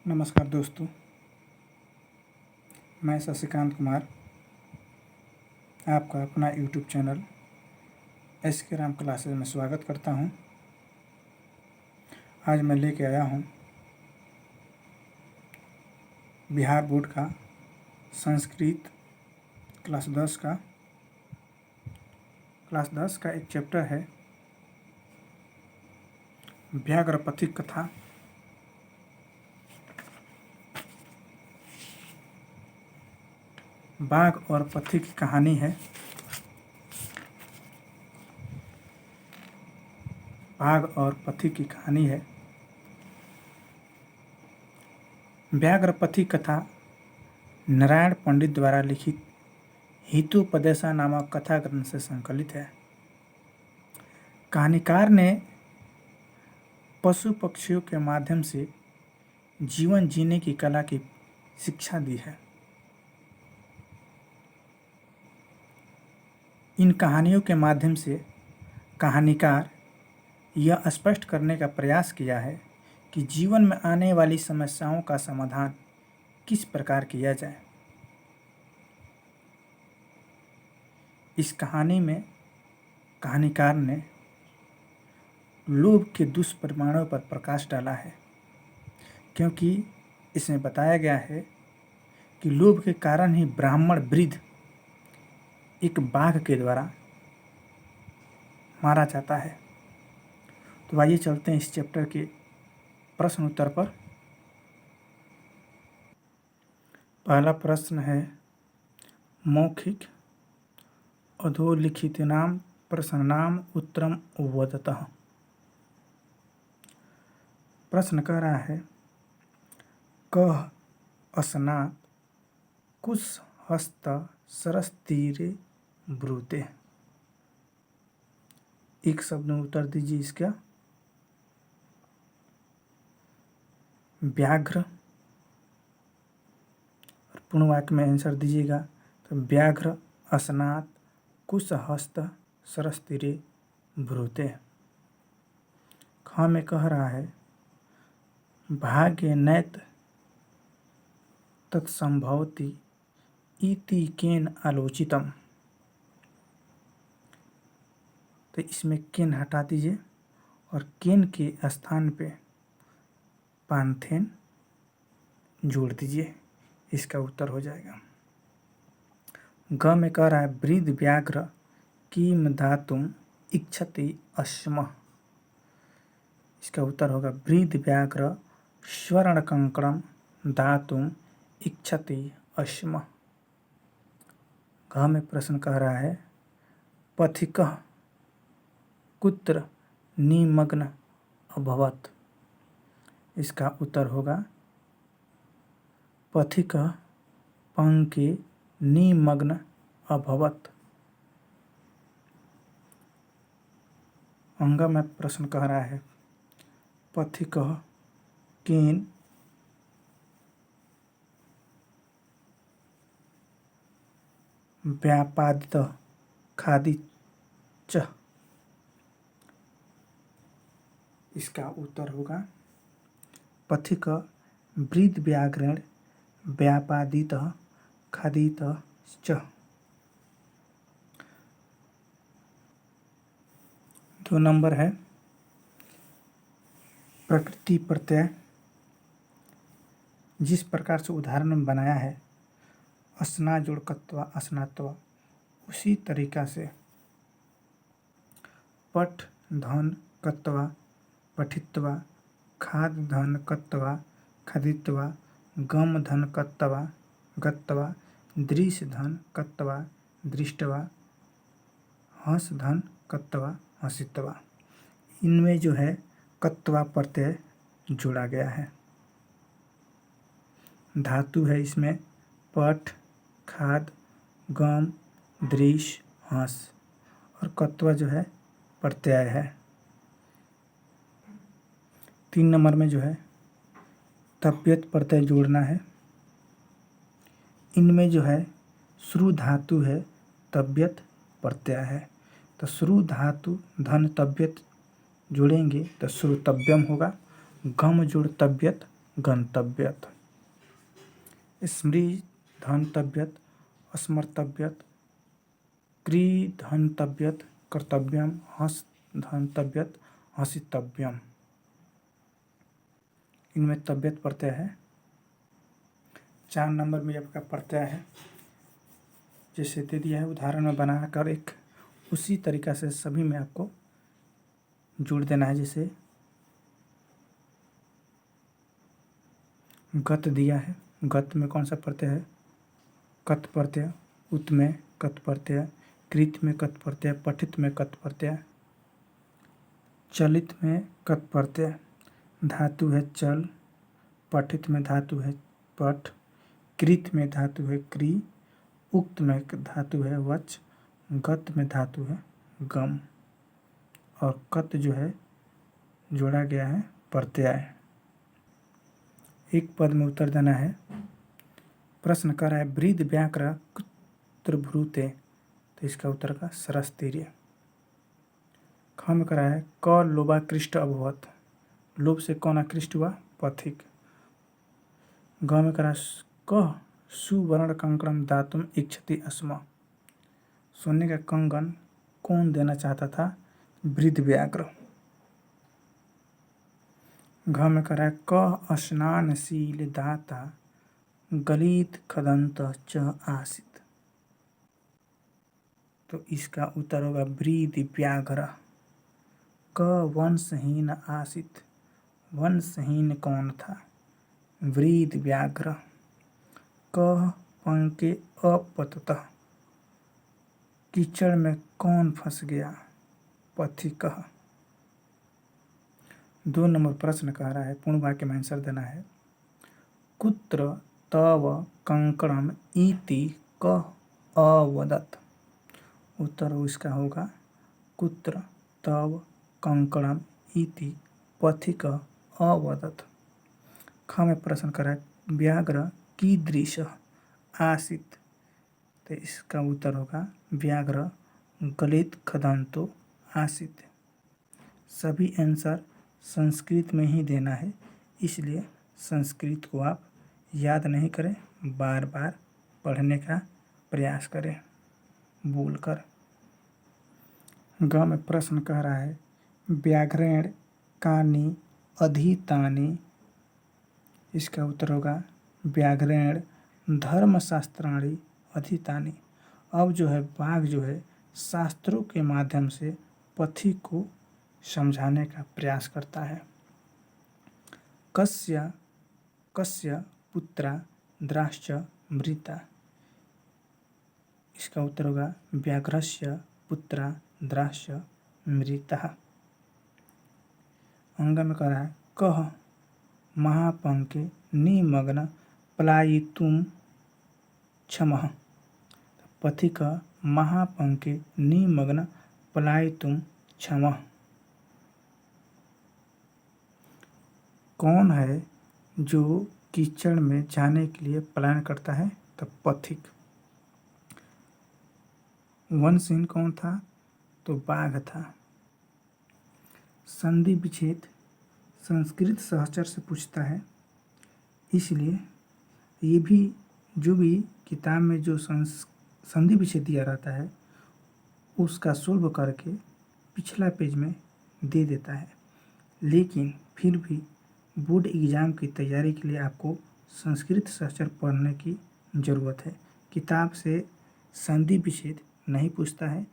नमस्कार दोस्तों, मैं शशिकांत कुमार आपका अपना यूट्यूब चैनल एस के राम क्लासेज में स्वागत करता हूं। आज मैं लेके आया हूं बिहार बोर्ड का संस्कृत क्लास 10 का एक चैप्टर है व्याघ्र पथिक कथा। बाघ और पथिक की कहानी है। बाघ और पथिक की कहानी है। व्याघ्र पथिक कथा नारायण पंडित द्वारा लिखित हितोपदेशा नामक कथा ग्रंथ से संकलित है। कहानीकार ने पशु पक्षियों के माध्यम से जीवन जीने की कला की शिक्षा दी है। इन कहानियों के माध्यम से कहानीकार यह स्पष्ट करने का प्रयास किया है कि जीवन में आने वाली समस्याओं का समाधान किस प्रकार किया जाए। इस कहानी में कहानीकार ने लोभ के दुष्परिणामों पर प्रकाश डाला है, क्योंकि इसमें बताया गया है कि लोभ के कारण ही ब्राह्मण वृद्ध एक बाघ के द्वारा मारा जाता है। तो आइए चलते हैं इस चैप्टर के प्रश्न उत्तर पर। पहला प्रश्न है मौखिक अधोलिखितानां प्रश्नानां उत्तरम वदतः। प्रश्न कह रहा है कः अस्नात् कुशहस्त सरसतीरे ब्रूते। एक शब्द में उत्तर दीजिए इसका। व्याघ्र, और पूर्ण वाक्य में आंसर दीजिएगा। तो व्याघ्र अस्नात् कुशहस्त सरसतीरे ब्रूते। ख में कह रहा है भाग्य नैत तत्संभवति इति केन आलोचितम। तो इसमें केन हटा दीजिए और केन के स्थान पे पांथेन जोड़ दीजिए, इसका उत्तर हो जाएगा। ग में कह रहा है वृद्ध व्याघ्र किम धातुम इच्छति अश्म। इसका उत्तर होगा वृद्ध व्याघ्र स्वर्ण कंकणम धातुम इच्छति अश्म। घ में प्रश्न कह रहा है पथिकः कुत्र निमग्न अभवत्। इसका उत्तर होगा पथिकः पंके निमग्न अभवत्। अंग में प्रश्न कह रहा है पथिकः केन व्यापादितः खादितः। इसका उत्तर होगा पथिक वृद्ध व्याघ्रेण व्यापादितः खादितः च। 2 नंबर है प्रकृति प्रत्यय। जिस प्रकार से उदाहरण में बनाया है अस्ना जोड़ कत्वा अस्नात्वा, उसी तरीका से पठ धन कत्वा पठित्वा, खाद धन कत्वा खादित्वा, गम धन कत्वा गत्वा, दृश्य धन कत्वा दृष्टवा, हंस धन कत्वा हंसित्वा। इनमें जो है कत्वा प्रत्यय जोड़ा गया है। धातु है इसमें पठ, खाद, गम, दृश्य, हंस, और कत्वा जो है प्रत्यय है। 3 नंबर में जो है तप्यत प्रत्यय जोड़ना है। इनमें जो है श्रु धातु है, तब्यत प्रत्यय है। तो श्रु धातु धन तब्यत जोड़ेंगे तो श्रुतव्यम होगा। गम जोड़ तब्यत गंतव्यत। स्मृ धन्तव्यत, स्मर्तव्यत, क्री धन्तव्यत, कर्तव्यम, हस धन्तव्यत, हसितव्यम। इनमें तव्यत प्रत्यय है। 4 नंबर में आपका प्रत्यय है, जैसे दे दिया है उदाहरण में बनाकर एक उसी तरीका से सभी में आपको जोड़ देना है। जैसे गत दिया है, गत में कौन सा प्रत्यय है? कत प्रत्यय। उत में कत प्रत्यय, कृत में कत प्रत्यय, पठित में कत प्रत्यय, चलित में कत प्रत्यय, धातु है चल, पठित में धातु है पठ, कृत में धातु है क्री, उक्त में धातु है वच, गत में धातु है गम, और कत जो है जोड़ा गया है प्रत्यय। एक पद में उत्तर देना है। प्रश्न कर रहा है वृद्ध व्याघ्र कुत्र भ्रूते, तो इसका उत्तर का सरस्तीर्य। ख में करा है क लोभाकृष्ट अभवत, लोभ से कौन आकृष्ट हुआ? पथिक। ग में करा क सुवर्ण कंकणम दातुम इच्छति स्म, सोने का कंगन कौन देना चाहता था? वृद्ध व्याघ्र। घ में करा है क स्नानशील दाता गलित खदंत च आसित, तो इसका उत्तर होगा वृद्ध व्याघ्र। क वंशहीन आसित, वंशहीन कौन था? वृद्ध व्याघ्र। क पंके अपततः, कीचड़ में कौन फंस गया? पथिकः। 2 नंबर प्रश्न कह रहा है, पूर्ण वाक्य में आंसर देना है। कुत्र तव कंकणम इति कः अवदत्, उत्तर इसका होगा कुत्र तव कंकणम इति पथिकः अवदत्। ख में प्रश्न करा है व्याघ्र कीदृशः आसीत्, तो इसका उत्तर होगा व्याघ्र गलित खदंतो आसीत्। सभी आंसर संस्कृत में ही देना है, इसलिए संस्कृत को आप याद नहीं करें, बार बार पढ़ने का प्रयास करें बोलकर। ग में प्रश्न कह रहा है व्याघ्रेण कानि अधीतानि, इसका उत्तर होगा व्याघ्रेण धर्मशास्त्राणि अधीतानि। अब जो है बाघ जो है शास्त्रों के माध्यम से पथिक को समझाने का प्रयास करता है। कस्य कस्य पुत्रा द्राश्च मृता, इसका उत्तर होगा व्याघ्रस्य पुत्रा द्राश्च मृतः। अंग में कह रहा है कः महापंके निमग्न पलायितुम क्षमः, पथिक महापंके निमग्न पलायितुम क्षमः। कौन है जो कीचड़ में जाने के लिए पलायन करता है? तो पथिक। वंशहीन कौन था? तो बाघ था। संधि विच्छेद संस्कृत सहचर से पूछता है, इसलिए ये भी जो भी किताब में जो संधि विच्छेद दिया रहता है उसका सोल्व करके पिछला पेज में दे देता है, लेकिन फिर भी बोर्ड एग्ज़ाम की तैयारी के लिए आपको संस्कृत सहचर पढ़ने की ज़रूरत है। किताब से संधि विच्छेद नहीं पूछता है,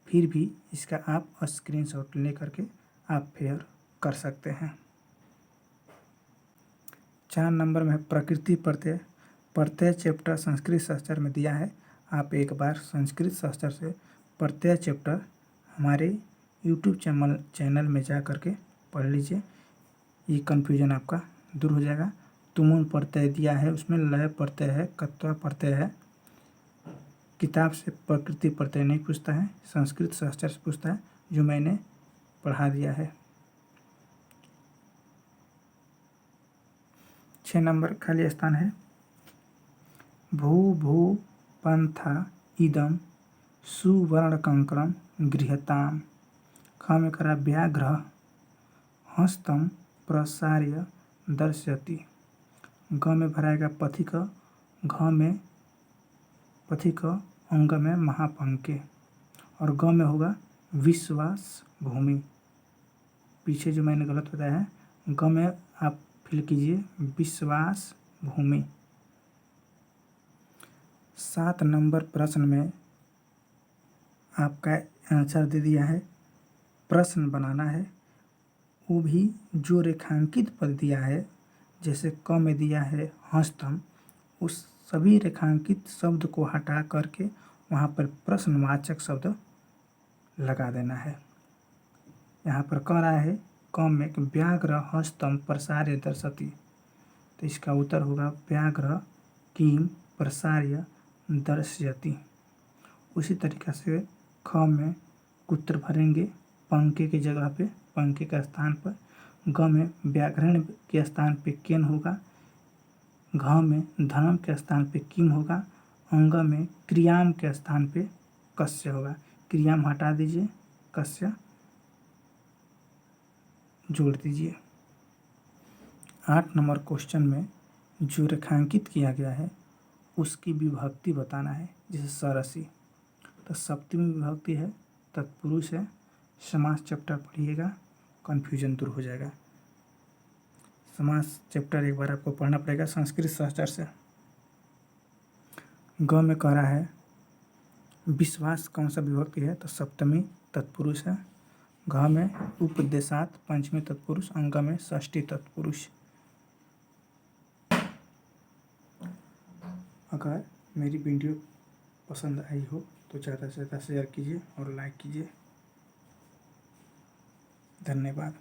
फिर भी इसका आप स्क्रीनशॉट ले करके आप फेयर कर सकते हैं। 4 नंबर में प्रकृति प्रत्यय। प्रत्यय चैप्टर संस्कृत सहचर में दिया है, आप एक बार संस्कृत सहचर से प्रत्यय चैप्टर हमारे YouTube चैनल में जा करके पढ़ लीजिए, ये कन्फ्यूजन आपका दूर हो जाएगा। तुमुन प्रत्यय दिया है, उसमें लय प्रत्यय है, कत्वा प्रत्यय है। किताब से प्रकृति प्रत्यय नहीं पूछता है, संस्कृत सहचर से पूछता है, जो मैंने पढ़ा दिया है। 6 नंबर खाली स्थान है। भू भू पंथा इदम सुवर्ण कंकणम गृहताम। ख में करा व्याघ्र हस्तम प्रसार्य दर्शयति। ग में भराएगा पथिक, घ में पथिक, अंग में महापंके, और ग में होगा विश्वास भूमि। पीछे जो मैंने गलत बताया है, ग में आप फिल कीजिए विश्वास भूमि। 7 नंबर प्रश्न में आपका आंसर दे दिया है। प्रश्न बनाना है, वो भी जो रेखांकित पद दिया है, जैसे क में दिया है हस्तम, उस सभी रेखांकित शब्द को हटा करके वहाँ पर प्रश्नवाचक शब्द लगा देना है। यहाँ पर कह रहा है क में व्याघ्र हस्तम प्रसार्य दर्शति, तो इसका उत्तर होगा व्याघ्र किम प्रसार्य दर्शयति। उसी तरीक़े से ख में कुत्र भरेंगे पंके की जगह पे, पंके के स्थान पर। ग में व्याघ्रण के स्थान पे केन होगा। घ में धनम के स्थान पे किम होगा। अंग में क्रियाम के स्थान पे कस्य होगा। क्रियाम हटा दीजिए, कस्य जोड़ दीजिए। 8 नंबर क्वेश्चन में जो रेखांकित किया गया है उसकी विभक्ति बताना है। जैसे सरसी, तो सप्तमी विभक्ति है, तत्पुरुष है। समास चैप्टर पढ़िएगा, कन्फ्यूजन दूर हो जाएगा। समास चैप्टर एक बार आपको पढ़ना पड़ेगा संस्कृत सहचर से। ग में कह रहा है विश्वास कौन सा विभक्ति है, तो सप्तमी तत्पुरुष है। घ में उपदेशात पंचमी तत्पुरुष, अंग में षष्ठी तत्पुरुष। अगर मेरी वीडियो पसंद आई हो तो ज़्यादा से ज़्यादा शेयर कीजिए और लाइक कीजिए। धन्यवाद।